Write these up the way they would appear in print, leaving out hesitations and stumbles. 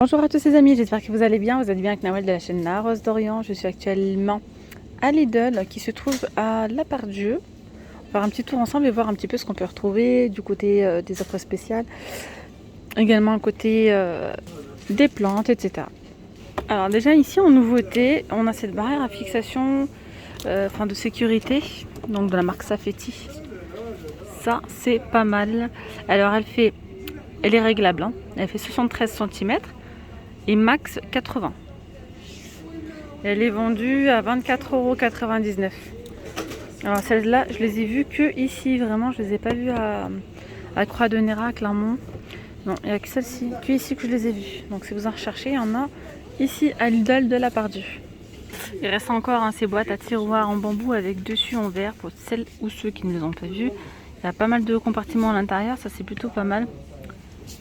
Bonjour à tous les amis, j'espère que vous allez bien. Vous êtes bien avec Nawel de la chaîne La Rose d'Orient. Je suis actuellement à Lidl qui se trouve à La Part-Dieu. On va faire un petit tour ensemble et voir un petit peu ce qu'on peut retrouver du côté des offres spéciales. Également à côté des plantes, etc. Alors déjà ici en nouveauté, on a cette barrière à fixation de sécurité, donc de la marque Safety. Ça c'est pas mal. Alors elle est réglable, hein. Elle fait 73 cm. Et max 80. Elle est vendue à 24,99 €. Alors celles-là, je les ai vues que ici, vraiment, je les ai pas vues à Croix de Néra, à Clermont. Non, il n'y a que celle-ci, que ici que je les ai vues. Donc si vous en recherchez, il y en a ici à Lidl de la Part-Dieu. Il reste encore ces boîtes à tiroirs en bambou avec dessus en verre pour celles ou ceux qui ne les ont pas vues. Il y a pas mal de compartiments à l'intérieur, ça c'est plutôt pas mal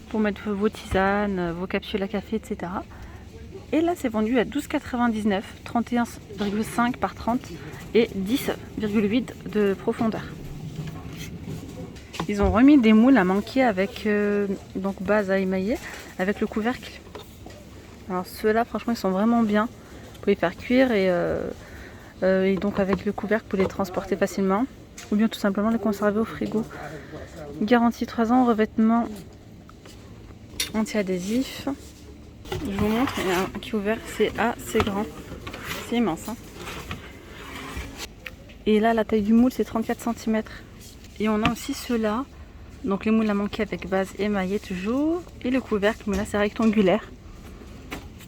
pour mettre vos tisanes, vos capsules à café, etc. Et là, c'est vendu à 12,99 €, 31,5 par 30 et 10,8 de profondeur. Ils ont remis des moules à manquer avec donc base à émailler avec le couvercle. Alors ceux-là, franchement, ils sont vraiment bien. Vous pouvez les faire cuire et donc avec le couvercle, vous pouvez les transporter facilement ou bien tout simplement les conserver au frigo. Garantie 3 ans, revêtement anti-adhésif. Je vous montre, il y a un qui est ouvert, c'est assez grand, c'est immense, hein. Et là la taille du moule c'est 34 cm. Et on a aussi ceux-là, donc les moules à manquer avec base émaillée toujours, et le couvercle, mais là c'est rectangulaire,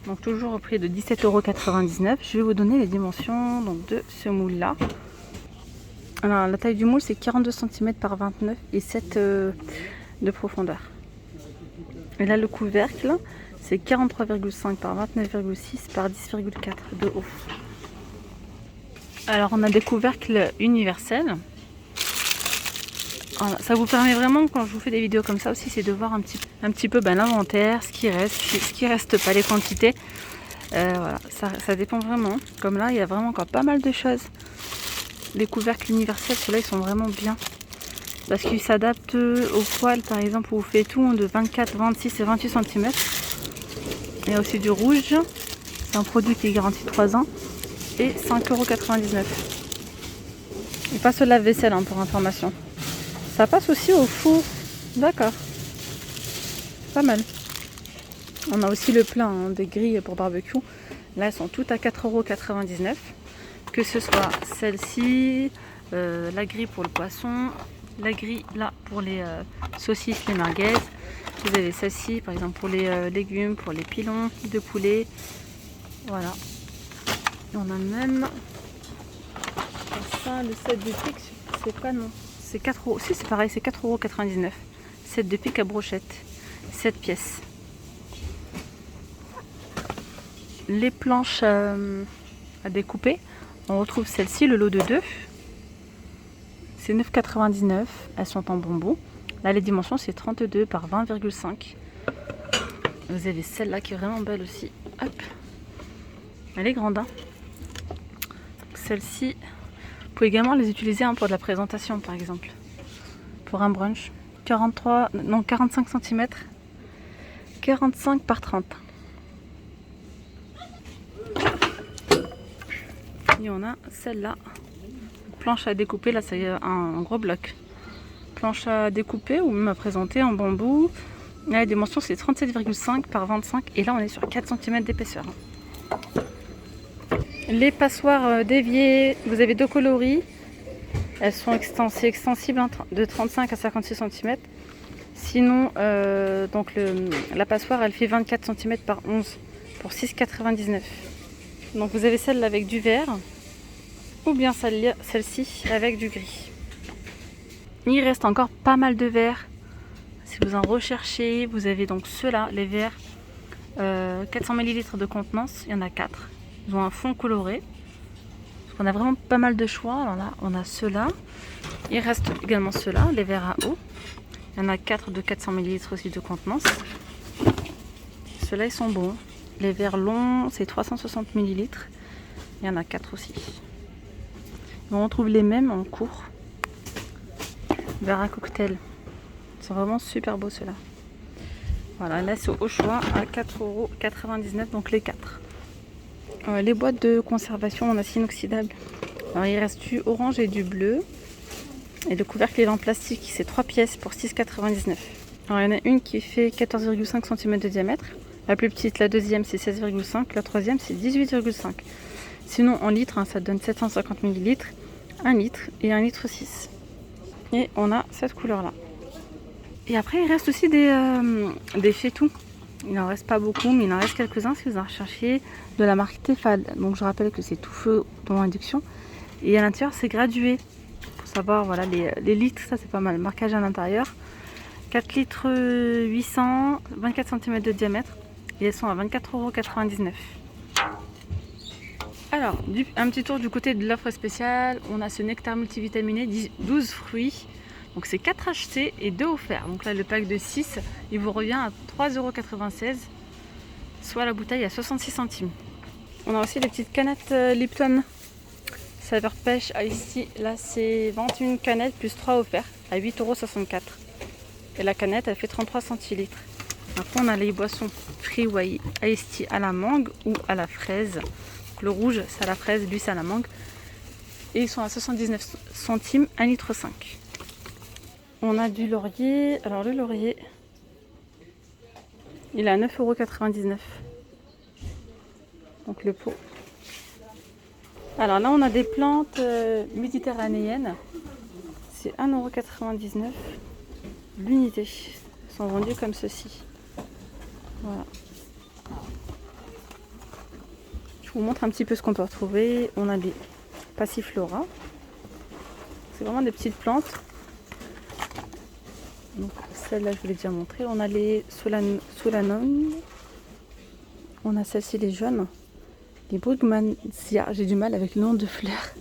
donc toujours au prix de 17,99 €. Je vais vous donner les dimensions donc, de ce moule là. Alors la taille du moule c'est 42 cm par 29 et 7 de profondeur. Et là le couvercle c'est 43,5 par 29,6 par 10,4 de haut. Alors on a des couvercles universels. Alors, ça vous permet vraiment, quand je vous fais des vidéos comme ça aussi, c'est de voir un petit peu l'inventaire, ce qui reste pas, les quantités. Voilà, ça dépend vraiment. Comme là, il y a vraiment encore pas mal de choses. Les couvercles universels, ceux-là, ils sont vraiment bien. Parce qu'ils s'adaptent au poil, par exemple, où vous faites tout de 24, 26 et 28 cm. Il y a aussi du rouge. C'est un produit qui est garanti 3 ans. Et 5,99 €. Et pas ce lave-vaisselle, hein, pour information. Ça passe aussi au four. D'accord. Pas mal. On a aussi le plein, hein, des grilles pour barbecue. Là, elles sont toutes à 4,99 €. Que ce soit celle-ci, la grille pour le poisson, la grille là pour les saucisses, les merguez. Vous avez celle-ci, par exemple, pour les légumes, pour les pilons de poulet. Voilà. Et on a même ça, le set de pics, c'est pas non. C'est 4 €. Si, c'est pareil, c'est 4,99 €. Set de pics à brochette. 7 pièces. Les planches à découper, on retrouve celle-ci, le lot de 2. C'est 9,99 €. Elles sont en bambou. Là, les dimensions, c'est 32 par 20,5. Vous avez celle-là qui est vraiment belle aussi. Hop. Elle est grande, hein. Celle-ci, vous pouvez également les utiliser, hein, pour de la présentation, par exemple. Pour un brunch. 45 cm. 45 par 30. Et on a celle-là. Planche à découper, là c'est un gros bloc. Planche à découper ou même à présenter en bambou. Là, la dimension c'est 37,5 par 25 et là on est sur 4 cm d'épaisseur. Les passoires déviées, vous avez 2 coloris. Elles sont extensibles, hein, de 35 à 56 cm. Sinon, donc la passoire elle fait 24 cm par 11 pour 6,99 €. Donc vous avez celle avec du vert ou bien celle-ci avec du gris. Il reste encore pas mal de verres. Si vous en recherchez, vous avez donc ceux-là, les verres 400 ml de contenance. Il y en a 4. Ils ont un fond coloré. On a vraiment pas mal de choix. Alors là, on a ceux-là. Il reste également ceux-là, les verres à eau. Il y en a 4 de 400 ml aussi de contenance. Ceux-là, ils sont bons. Les verres longs, c'est 360 ml. Il y en a 4 aussi. On retrouve les mêmes en cours. Verres à cocktail. Ils sont vraiment super beaux ceux-là. Voilà, là c'est au choix à 4,99 €, donc les 4. Les boîtes de conservation en acier inoxydable. Alors il reste du orange et du bleu. Et le couvercle est en plastique, c'est 3 pièces pour 6,99 €. Alors il y en a une qui fait 14,5 cm de diamètre. La plus petite, la deuxième, c'est 16,5. La troisième, c'est 18,5. Sinon, en litres, hein, ça donne 750 ml, 1 litre et 1,6 litre. Et on a cette couleur-là. Et après, il reste aussi des faitous. Il n'en reste pas beaucoup, mais il en reste quelques-uns si vous en recherchez, de la marque Tefal. Donc je rappelle que c'est tout feu dans induction. Et à l'intérieur, c'est gradué. Pour savoir, voilà, les litres, ça c'est pas mal. Le marquage à l'intérieur. 4 litres 800, 24 cm de diamètre. Et elles sont à 24,99 €. Alors, un petit tour du côté de l'offre spéciale. On a ce nectar multivitaminé, 12 fruits. Donc c'est 4 achetés et 2 offerts. Donc là, le pack de 6, il vous revient à 3,96 €, soit la bouteille à 66 centimes. On a aussi des petites canettes Lipton saveur pêche Ice Tea. Là, c'est 21 canettes plus 3 offerts à 8,64 €. Et la canette, elle fait 33 centilitres. Après, on a les boissons Free Way Ice Tea à la mangue ou à la fraise. Donc, le rouge, c'est à la fraise, lui, c'est à la mangue. Et ils sont à 79 centimes, 1,5 litre. On a du laurier. Alors, le laurier, il est à 9,99 €. Donc, le pot. Alors là, on a des plantes méditerranéennes. C'est 1,99 € l'unité. Elles sont vendues comme ceci. Voilà. Je vous montre un petit peu ce qu'on peut retrouver. On a des passiflora. C'est vraiment des petites plantes. Donc celle-là, je vous l'ai déjà montré. On a les solanum. On a celle-ci, les jaunes. Les brugmansia. J'ai du mal avec le nom de fleurs.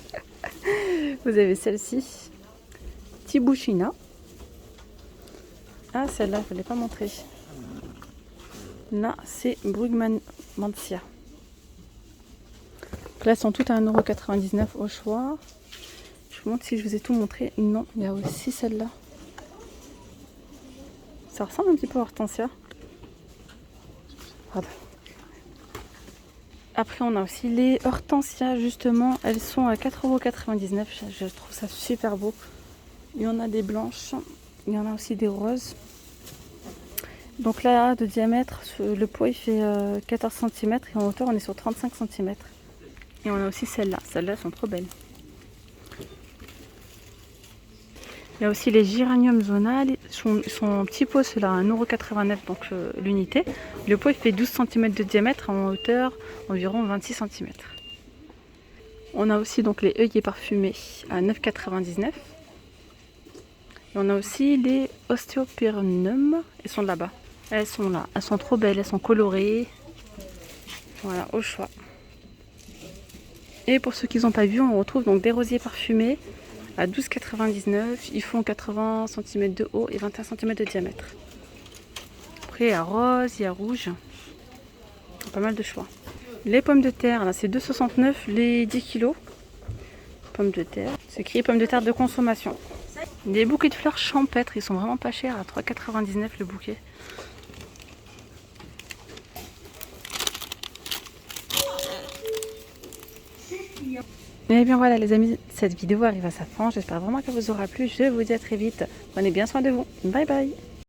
Vous avez celle-ci. Tibuchina. Ah, celle-là, je ne l'ai pas montrée. Là, c'est Brugmansia. Donc là, elles sont toutes à 1,99 € au choix. Je vous montre si je vous ai tout montré. Non, il y a aussi celle-là. Ça ressemble un petit peu à Hortensia. Pardon. Après, on a aussi les Hortensia, justement. Elles sont à 4,99 €. Je trouve ça super beau. Il y en a des blanches. Il y en a aussi des roses. Donc là, de diamètre, le pot il fait 14 cm et en hauteur on est sur 35 cm. Et on a aussi celles-là. Celles-là sont trop belles. Il y a aussi les géraniums zonales. Ils sont en petits pots, ceux-là, à 1,89 € donc l'unité. Le pot il fait 12 cm de diamètre, en hauteur environ 26 cm. On a aussi donc les œillets parfumés à 9,99 €. Et on a aussi les ostéopyronum. Elles sont là-bas. Elles sont là. Elles sont trop belles. Elles sont colorées. Voilà, au choix. Et pour ceux qui n'ont pas vu, on retrouve donc des rosiers parfumés à 12,99 €. Ils font 80 cm de haut et 21 cm de diamètre. Après, il y a rose, il y a rouge. Pas mal de choix. Les pommes de terre, là, c'est 2,69 € les 10 kg. Pommes de terre. C'est écrit pommes de terre de consommation. Des bouquets de fleurs champêtres, ils sont vraiment pas chers, à 3,99 € le bouquet. Et bien voilà les amis, cette vidéo arrive à sa fin. J'espère vraiment qu'elle vous aura plu. Je vous dis à très vite. Prenez bien soin de vous. Bye bye.